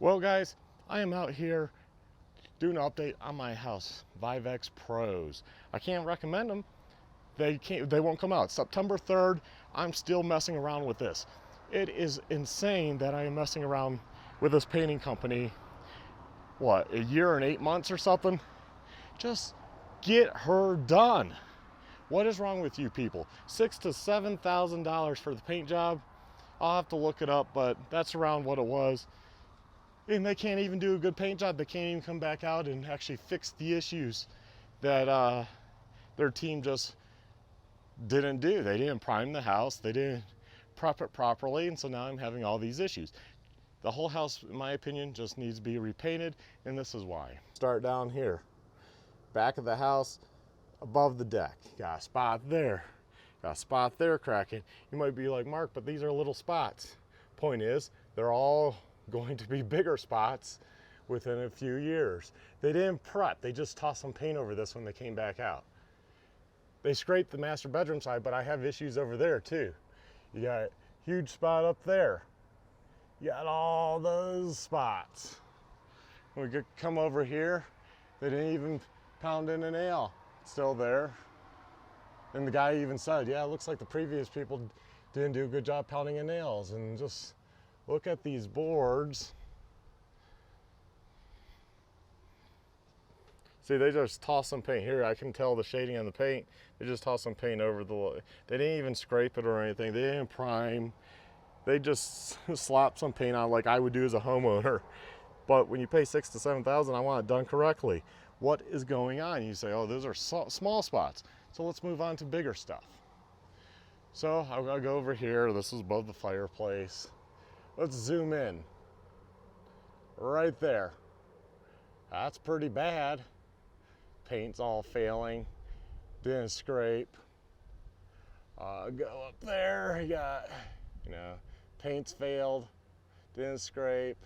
Well, guys, I am out here doing an update on my house, Vivax Pros. I can't recommend them. They won't come out. September 3rd, I'm still messing around with this. It is insane that I am messing around with this painting company, what, a year and 8 months or something? Just get her done. What is wrong with you people? $6,000 to $7,000 for the paint job. I'll have to look it up, but that's around what it was. And they can't even do a good paint job. They can't even come back out and actually fix the issues that their team just didn't do. They didn't prime the house. They didn't prep it properly. And so now I'm having all these issues. The whole house, in my opinion, just needs to be repainted. And this is why. Start down here. Back of the house, above the deck. Got a spot there. Got a spot there cracking. You might be like, Mark, but these are little spots. Point is, they're all going to be bigger spots within a few years. They didn't prep. They just tossed some paint over this when they came back out. They scraped the master bedroom side, but I have issues over there too. You got a huge spot up there. You got all those spots. When we come over here, they didn't even pound in a nail. It's still there. And the guy even said, yeah, it looks like the previous people didn't do a good job pounding in nails. And just look at these boards. See, they just toss some paint. Here, I can tell the shading on the paint. They just toss some paint over the, they didn't even scrape it or anything. They didn't prime. They just slapped some paint on like I would do as a homeowner. But when you pay $6,000 to $7,000, I want it done correctly. What is going on? You say, oh, those are small spots. So let's move on to bigger stuff. So I'll go over here. This is above the fireplace. Let's zoom in. Right there. That's pretty bad. Paint's all failing. Didn't scrape. Go up there. You got, paint's failed. Didn't scrape.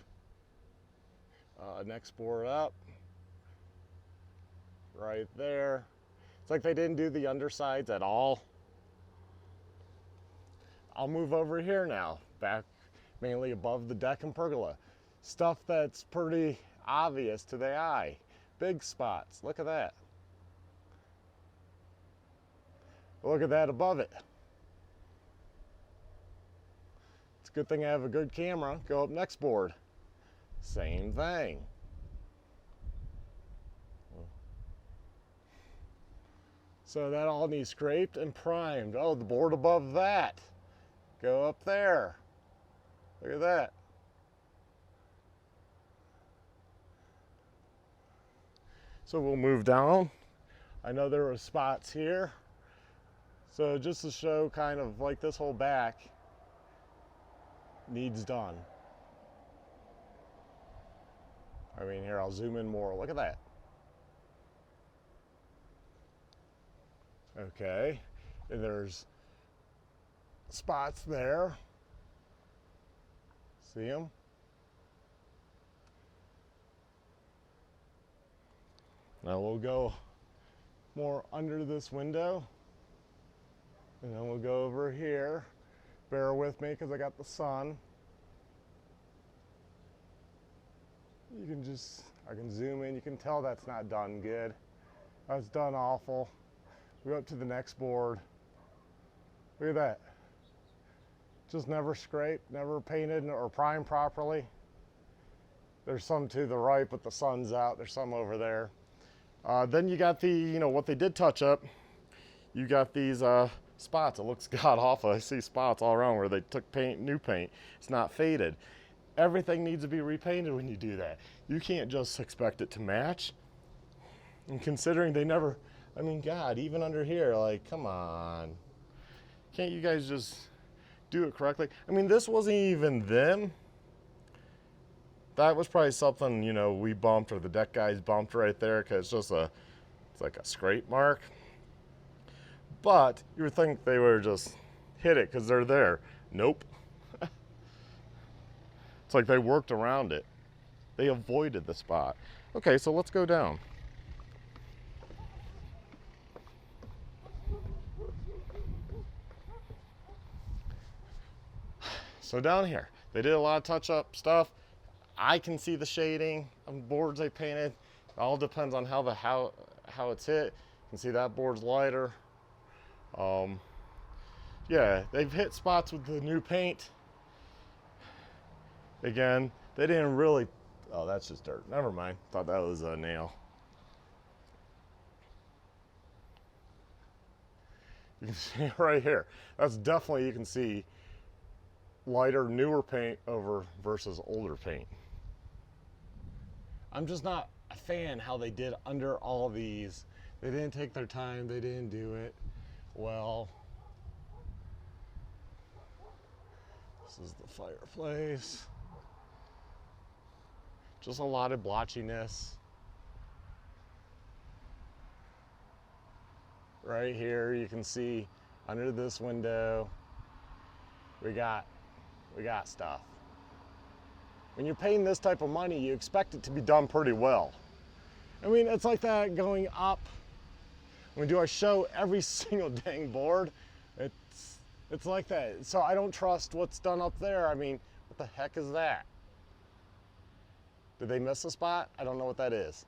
Next board up. Right there. It's like they didn't do the undersides at all. I'll move over here now, back mainly above the deck and pergola. Stuff that's pretty obvious to the eye. Big spots, look at that. Look at that above it. It's a good thing I have a good camera. Go up next board. Same thing. So that all needs scraped and primed. Oh, the board above that. Go up there. Look at that. So we'll move down. I know there were spots here. So just to show kind of like this whole back needs done. I mean, here, I'll zoom in more. Look at that. Okay, and there's spots there. See them? Now we'll go more under this window, and then we'll go over here. Bear with me because I got the sun. You can just, I can zoom in. You can tell that's not done good. That's done awful. We go up to the next board. Look at that. Just never scraped, never painted or primed properly. There's some to the right, but the sun's out. There's some over there. Then you got the, what they did touch up. You got these spots. It looks god awful. I see spots all around where they took paint, new paint. It's not faded. Everything needs to be repainted when you do that. You can't just expect it to match. And considering they never, I mean, God, even under here, like, come on. Can't you guys just do it correctly? I mean, this wasn't even them. That was probably something, we bumped or the deck guys bumped right there because it's like a scrape mark. But you would think they would just hit it because they're there. Nope. It's like they worked around it. They avoided the spot. Okay, so let's go down. So down here, they did a lot of touch-up stuff. I can see the shading on boards they painted. It all depends on how it's hit. You can see that board's lighter. Yeah, they've hit spots with the new paint. Again, they didn't really, oh, that's just dirt. Never mind. Thought that was a nail. You can see right here. That's definitely, you can see lighter, newer paint over versus older paint. I'm just not a fan how they did under all these. They didn't take their time. They didn't do it well. This is the fireplace. Just a lot of blotchiness. Right here, you can see under this window, we got stuff. When you're paying this type of money, you expect it to be done pretty well. I mean, it's like that going up. When do I show every single dang board? It's like that. So I don't trust what's done up there. I mean, what the heck is that? Did they miss a spot? I don't know what that is.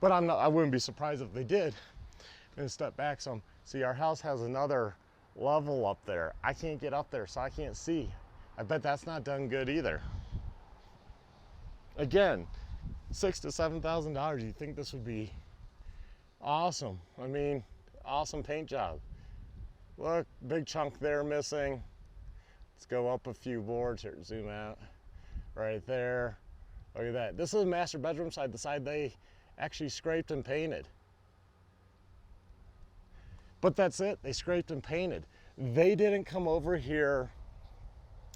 But I wouldn't be surprised if they did. I'm gonna step back some. See, our house has another level up there. I can't get up there, so I can't see. I bet that's not done good either. Again, $6,000 to $7,000. You think this would be awesome? I mean, awesome paint job. Look, big chunk there missing. Let's go up a few boards here. Zoom out. Right there. Look at that. This is the master bedroom side. The side they actually scraped and painted. But that's it. They scraped and painted. They didn't come over here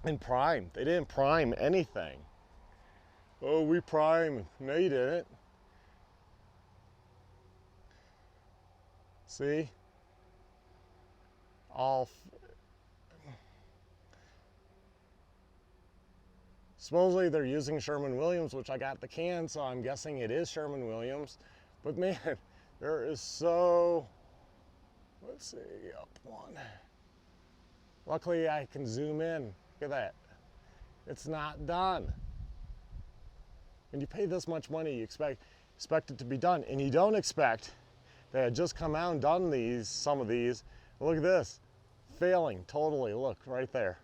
and prime. They didn't prime anything. Oh, we prime. No, you didn't. See? Supposedly they're using Sherwin-Williams, which I got the can, so I'm guessing it is Sherwin-Williams. But man, there is so, let's see, up one. Luckily I can zoom in. Look at that. It's not done. When you pay this much money, you expect it to be done. And you don't expect they had just come out and done some of these. Look at this, failing totally. Look right there.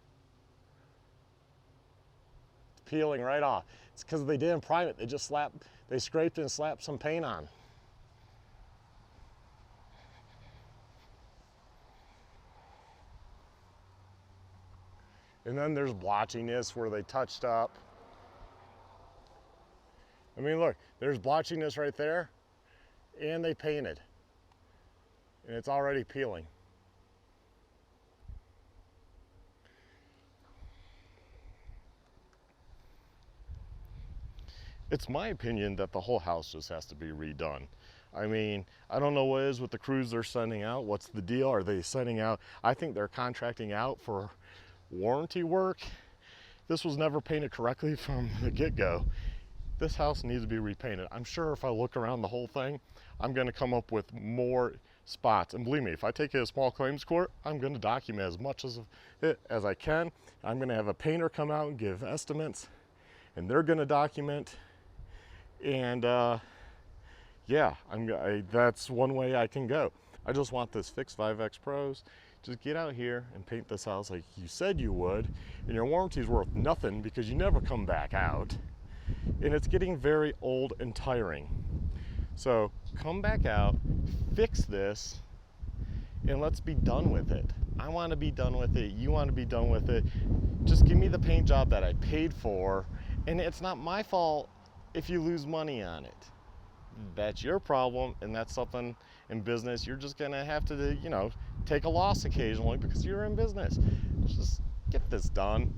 It's peeling right off. It's because they didn't prime it. They scraped and slapped some paint on. And then there's blotchiness where they touched up. I mean, look, there's blotchiness right there, and they painted. And it's already peeling. It's my opinion that the whole house just has to be redone. I mean, I don't know what it is with the crews they're sending out. What's the deal? Are they sending out? I think they're contracting out for warranty work. This was never painted correctly from the get-go. This house needs to be repainted. I'm sure if I look around the whole thing, I'm going to come up with more spots. And believe me, if I take it to small claims court, I'm going to document as much of it as I can. I'm going to have a painter come out and give estimates, and they're going to document. And yeah, that's one way I can go. I just want this fixed Vivax Pros. Just get out here and paint this house like you said you would, and your warranty's worth nothing because you never come back out. And it's getting very old and tiring. So come back out, fix this, and let's be done with it. I want to be done with it. You want to be done with it. Just give me the paint job that I paid for, and it's not my fault if you lose money on it. That's your problem, and that's something in business you're just gonna have to, take a loss occasionally because you're in business. Just get this done.